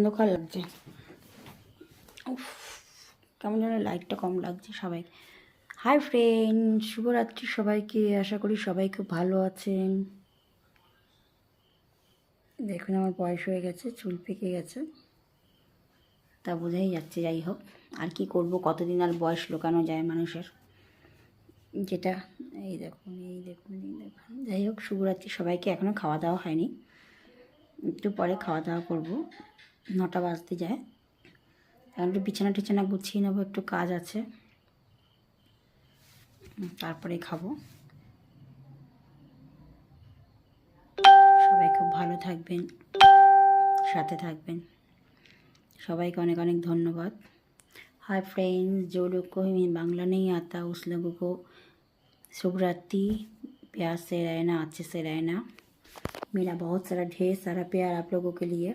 অন্ধকার লাগছে। উফ, কেমন যেন লাইটটা কম লাগছে সবাই। হাই ফ্রেন্ড, শুভরাত্রি সবাইকে। আশা করি সবাই খুব ভালো আছেন। দেখুন আমার বয়স হয়ে গেছে, চুল পেকে গেছে, তা বোঝাই যাচ্ছে। যাই হোক, আর কি করব, কতদিন আর বয়স লুকানো যায় মানুষের, যেটা এই দেখুন এই দেখুন এই দেখুন। যাই হোক, শুভরাত্রি সবাইকে। এখনও খাওয়া দাওয়া হয়নি, একটু পরে খাওয়া দাওয়া করবো, 9টা বাজতে যায়। এখন একটু বিছানা টিছানা গুছিয়ে নেবো, একটু কাজ আছে, তারপরে খাবো। সবাই খুব ভালো থাকবেন, সাথে থাকবেন। সবাইকে অনেক অনেক ধন্যবাদ। हाय फ्रेंड्स, जो लोग को बांग्ला नहीं आता उस लोगों को शुभ रात्रि। प्यार से रहना, अच्छे से रहना। मेरा बहुत सारा ढेर सारा प्यार आप लोगों के लिए।